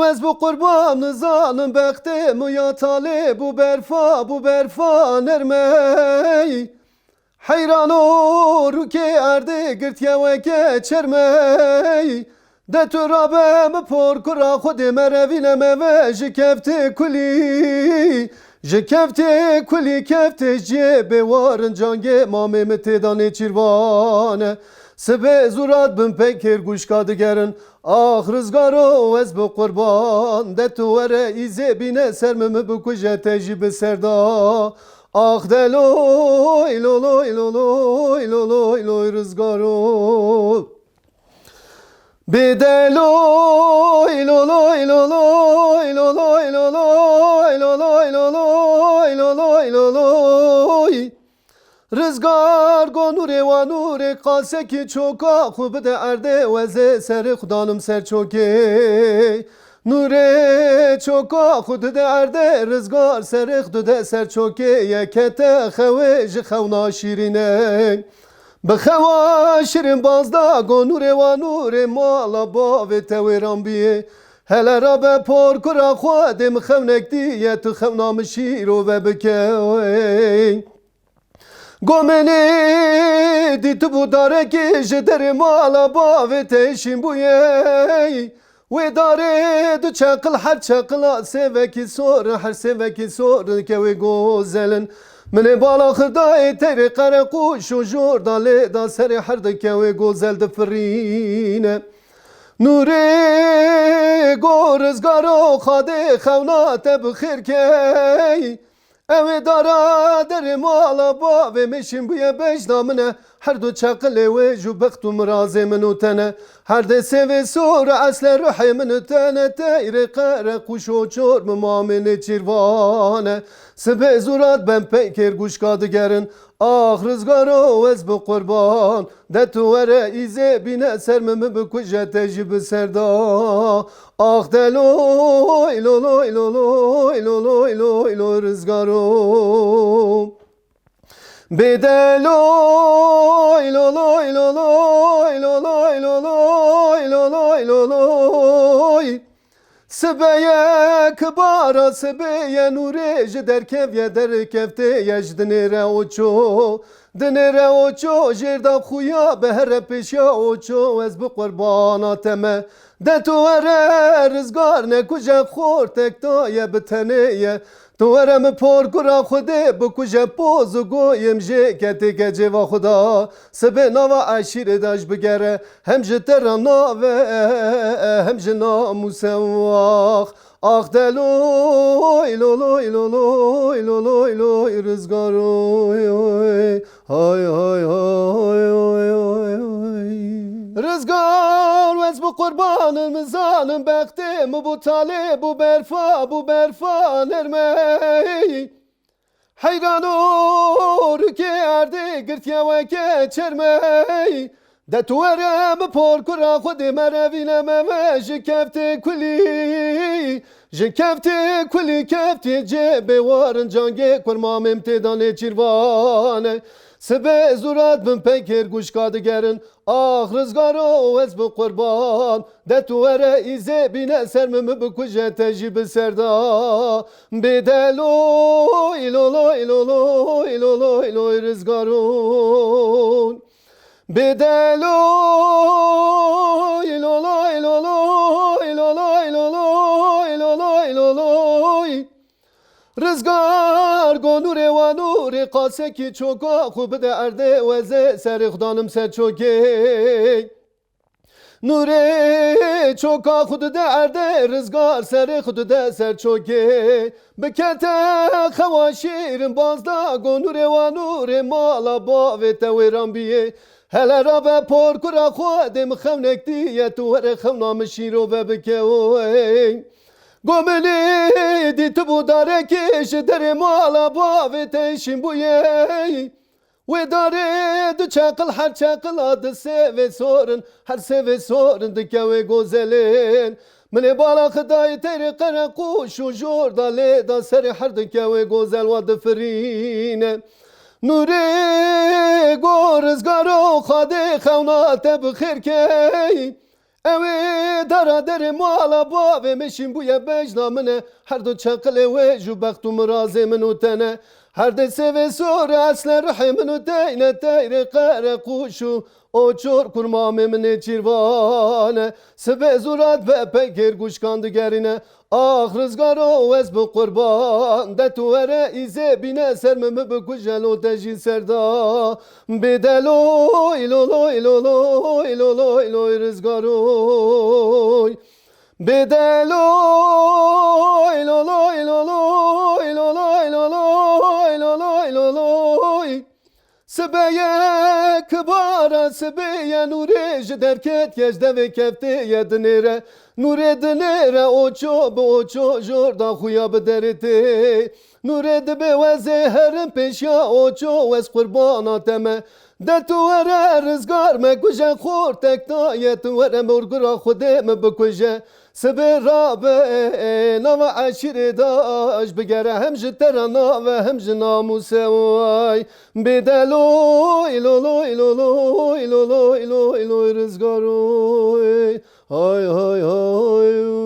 از بو قربان زانم بختم و یا طالب و برفا نرمی حیران و رو که ارده گرت یوکه چرمی ده تو رابم پر کرا خود مروینم و جکفت کلی کفت جیب وارن جانگه مامه متدانه چیروانه سبه زورات بم پکر گوش کادگرن آخ رزگارو از بو قربان ده تو وره ایزه بینه سرمم بکجه تجیب سردا آخ دلوی لولوی لولوی لولوی لوی رزگارو بدلوی لولوی لولوی لولوی لولوی لولوی لولوی لولوی لولوی رزگار گو نوره و نوره قاسه کی چوکا خوب ده ارده وزه سر خدانم سر چوکه نوره چوکا خود ده ارده رزگار سر خود ده سر چوکه یکت خوش خونا شیرینه بخوا شیرین بازدا گو نوره و نوره مالا باوی تویران بیه هلا را به پر کرا خودم خونک دیه تو خونام شیرو و بکوی گومنی دی تو بو داره که جدر مالا باوی تشین بویه و داره دو چقل هر چقل سوکی سور هر سوکی سور که وی گوزلن من بالا خدای تری قرقوش و جور داله دا سر هر دکه وی گوزل دفرینه نوری گورزگارو خاده خونات بخیر کی اوی دارا در مالا با و مشین بوی بجدامنه هر دو چقل و جو بخت و مرازه منو تنه هر دسه و سور اصل روحی منو تنه تیر قرقوش و چور ممامن چیروانه سبه زورات بم پیکر گوش کادگرن آخ رزگارو از بو قربان ده تو وره ایزه بینه سرمم بکجه تجیب سردا آخ دلوی لولوی لولوی لولوی لولوی لوی رزگارو بدلوی لولوی لولوی لولوی لولوی لولوی لولوی سبه کبارا سبه نوره جدر کفیه در کفته یج دنیره اوچو دنیره اوچو جردا خویا به هر پیشیا اوچو از بو قرباناتمه ده تو وره رزگار نکوجه خور تکتایه بتنیه تو ورم پر کرا خوده بکوجه پوز و گویم جه کتی که جوا خدا سبه نوا عشیر داش بگره هم جتر ناوه هم جناموس واخ آخ دلوی لولوی لولوی لولوی لوی رزگاروی های های های رزگار وز بو قربان مزانم بختم بو طالب بو برفا نرمی حیرانو رو که ارده گرت یوکه چرمی ده تو ورم پر کرا خود مروینم و جکفت کلی کفت جیب وارن جانگه کرمام امتدانه چیروانه سبه زورات بم پیکر گوش کادگرن آخ رزگارو از بو قربان ده تو وره ایزه بینه سرمم بکجه تجیب سردا بدلوی لولوی لولوی لولوی لوی رزگارون بدلوی لولوی لولوی لولوی لولوی لولوی لولوی رزگار گو نوره و نوره قاسه کی چوکا خوب ده ارده وزه سر خدانم سر چوکه نوره چوکا خود ده ارده رزگار سر خود ده سر چوکه بکت خواشیرم بازدا گو نوره و نوره مالا باوی تویران بیه هلا را به پر کرا خودم خونک دیه تو ور خونام شیرو و بکوی گومنی دی تو بو داره کش در مالا باوی تشین بویه و داره دو چقل هر چقل آد سوی سورن هر سوی سورن دکوی گوزلین من بالا خدای تیر قرقوش و جور داله دا سر هر دکوی گوزل و دفرینه نوری گو رزگارو خاده خونات بخیر کی Evi dara deri mala bave meşin bu ya bejna mine her do çakle ve ju baktum razı min utene her de seve sore aslen rahimin uteyne teyre kare kuşu o çor kurma memne çirvane sebe zurat ve pekir kuşkandı gerine ah rızgar o ez bu kurban de tu vere ize bine sermemi bu kujelo tejin serda bedeloy loloy loloy loloy loy rızgaroy bedeloy loloy loloy loloy loloy loloy loloy Sibeye kibara sibeye nure derket yezde ve kefte yedinere nure dinere oço jorda huya bederete nure dibe ve zeherin peşya oço vez kurbana teme de tu vere rızgar me kuje khor tekta ye tu vere morgura xude me bikuje Sebe rabe nava aşire daş bigere hem jiterana ve hem jinamuse vay bedeloy loloy loloy loloy loloy rızgaroy hay hay hay